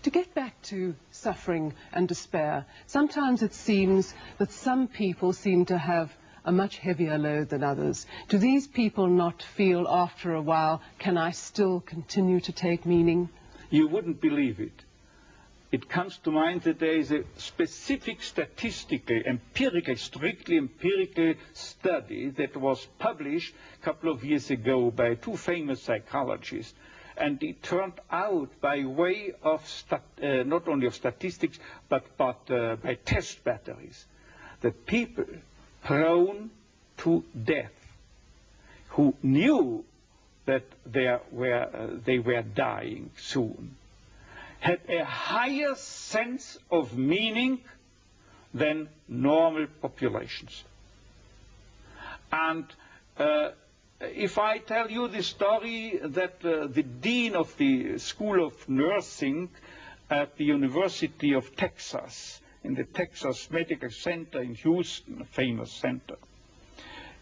To get back to suffering and despair, sometimes it seems that some people seem to have a much heavier load than others. Do these people not feel after a while, can I still continue to take meaning? You wouldn't believe it. It comes to mind that there is a specific statistical, empirical, strictly empirical study that was published a couple of years ago by two famous psychologists. And it turned out, by way of not only of statistics, but by test batteries, that people prone to death, who knew that they were dying soon, had a higher sense of meaning than normal populations. And if I tell you the story that the dean of the School of Nursing at the University of Texas, in the Texas Medical Center in Houston, a famous center,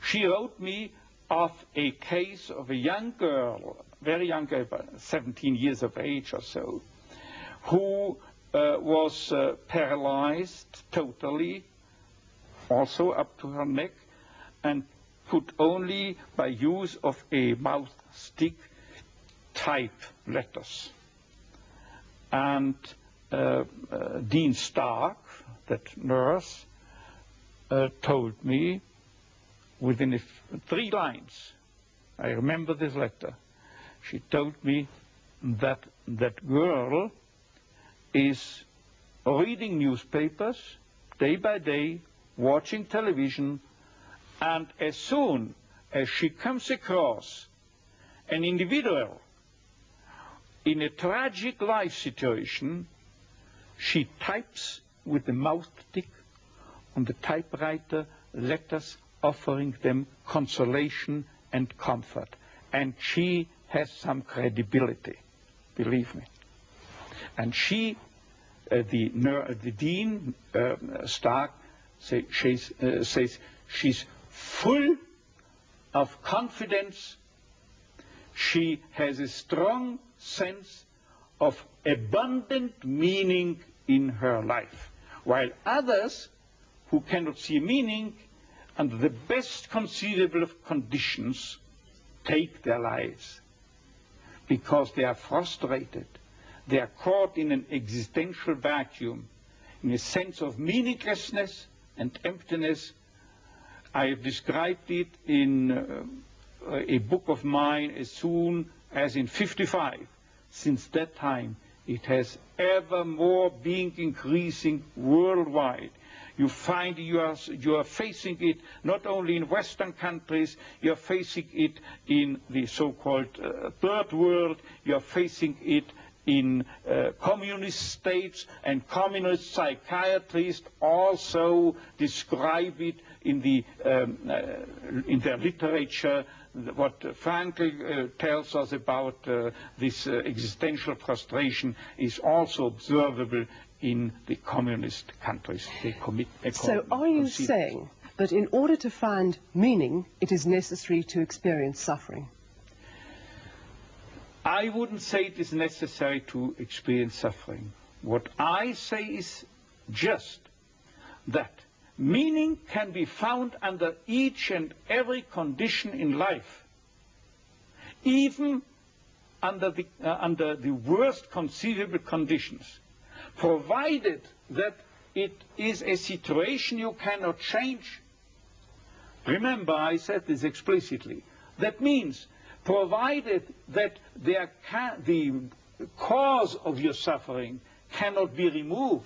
she wrote me of a case of a young girl, very young girl, about 17 years of age or so, who was paralyzed totally, also up to her neck, and could only, by use of a mouth stick, type letters. And Dean Stark, that nurse, told me within 3 lines, I remember this letter, she told me that that girl is reading newspapers day by day, watching television, and as soon as she comes across an individual in a tragic life situation, she types with the mouth stick on the typewriter letters offering them consolation and comfort. And she has some credibility, believe me. And she, the Dean Stark, says she's full of confidence. She has a strong sense of abundant meaning in her life, while others who cannot see meaning under the best conceivable of conditions take their lives because they are frustrated. They are caught in an existential vacuum, in a sense of meaninglessness and emptiness. I have described it in a book of mine as soon as in 55. Since that time, it has ever more been increasing worldwide. You find you are facing it not only in Western countries, you are facing it in the so-called third world, you are facing it in communist states, and communist psychiatrists also describe it in their literature. What Frankl tells us about this existential frustration is also observable in the communist countries. So are you saying that in order to find meaning, it is necessary to experience suffering? I wouldn't say it is necessary to experience suffering. What I say is just that meaning can be found under each and every condition in life, even under the worst conceivable conditions, provided that it is a situation you cannot change. Remember, I said this explicitly. That means provided that the cause of your suffering cannot be removed.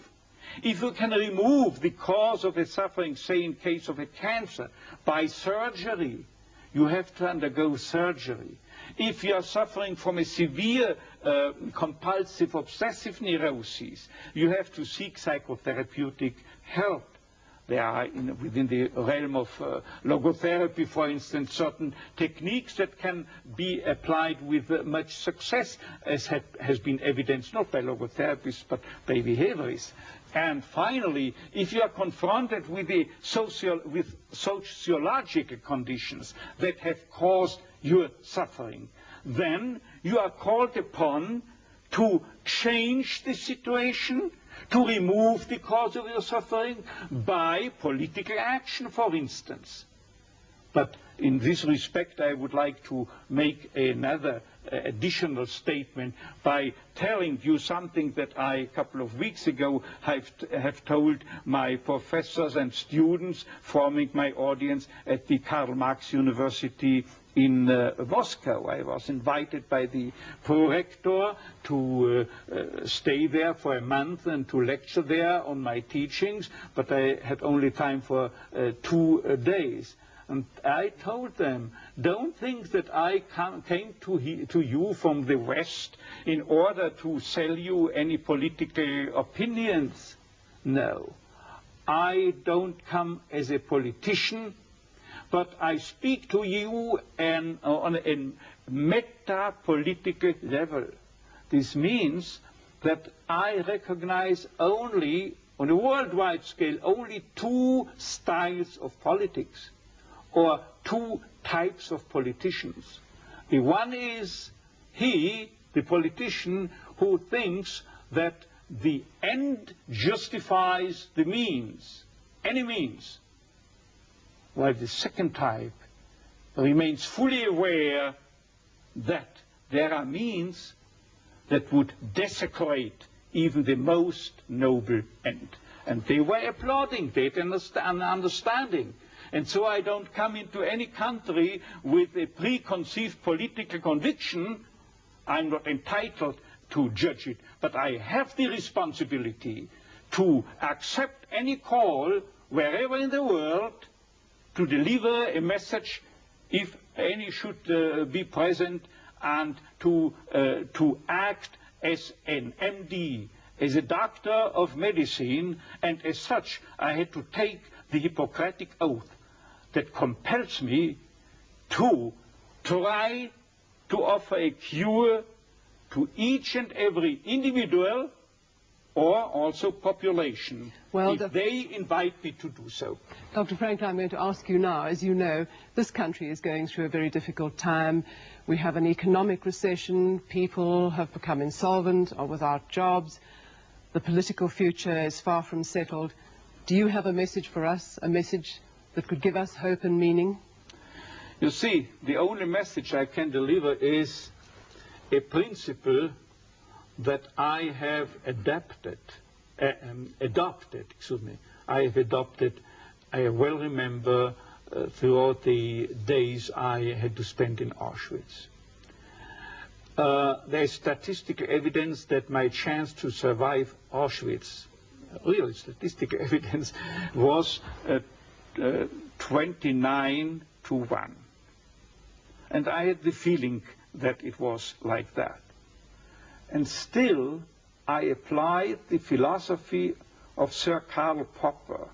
If you can remove the cause of a suffering, say in case of a cancer, by surgery, you have to undergo surgery. If you are suffering from a severe compulsive obsessive neurosis, you have to seek psychotherapeutic help. There are, within the realm of logotherapy, for instance, certain techniques that can be applied with much success, as has been evidenced not by logotherapists but by behaviorists. And finally, if you are confronted with sociological conditions that have caused your suffering, then you are called upon to change the situation, to remove the cause of your suffering by political action, for instance. But in this respect, I would like to make another additional statement by telling you something that I, a couple of weeks ago, have told my professors and students forming my audience at the Karl Marx University in Moscow. I was invited by the prorector to stay there for a month and to lecture there on my teachings, but I had only time for 2 days. And I told them, don't think that I came to you from the West in order to sell you any political opinions. No, I don't come as a politician, but I speak to you on a meta-political level. This means that I recognize only, on a worldwide scale, only 2 styles of politics, or 2 types of politicians. The one is he, the politician, who thinks that the end justifies the means, any means, while the second type remains fully aware that there are means that would desecrate even the most noble end. And they were applauding that and understanding. And so I don't come into any country with a preconceived political conviction. I'm not entitled to judge it, but I have the responsibility to accept any call wherever in the world to deliver a message, if any should be present, and to act as an MD, as a doctor of medicine, and as such I had to take the Hippocratic oath that compels me to try to offer a cure to each and every individual or also population, if they invite me to do so. Dr. Frankl, I'm going to ask you now, as you know, this country is going through a very difficult time. We have an economic recession, people have become insolvent or without jobs, the political future is far from settled. Do you have a message for us, a message that could give us hope and meaning? You see, the only message I can deliver is a principle that I have adopted. I have adopted, I well remember throughout the days I had to spend in Auschwitz. There is statistical evidence that my chance to survive Auschwitz, real statistical evidence, was 29 to 1. And I had the feeling that it was like that. And still, I applied the philosophy of Sir Karl Popper,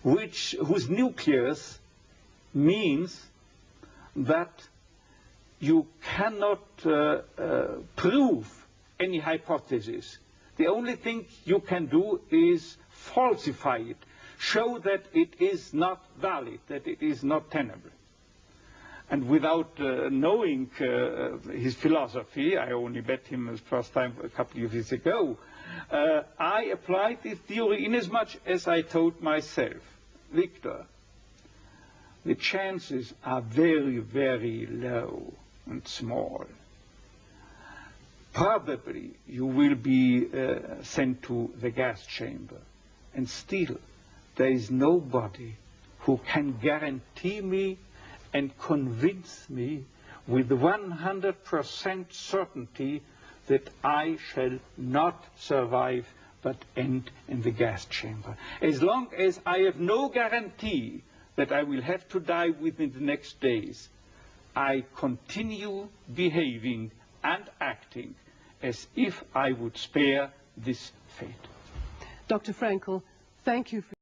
whose nucleus means that you cannot prove any hypothesis. The only thing you can do is falsify it, show that it is not valid, that it is not tenable. And without knowing his philosophy, I only met him the first time a couple of years ago, I applied this theory inasmuch as I told myself, Victor, the chances are very, very low and small. Probably you will be sent to the gas chamber, and still there is nobody who can guarantee me and convince me with 100% certainty that I shall not survive but end in the gas chamber. As long as I have no guarantee that I will have to die within the next days, I continue behaving and acting as if I would spare this fate. Dr. Frankl, thank you for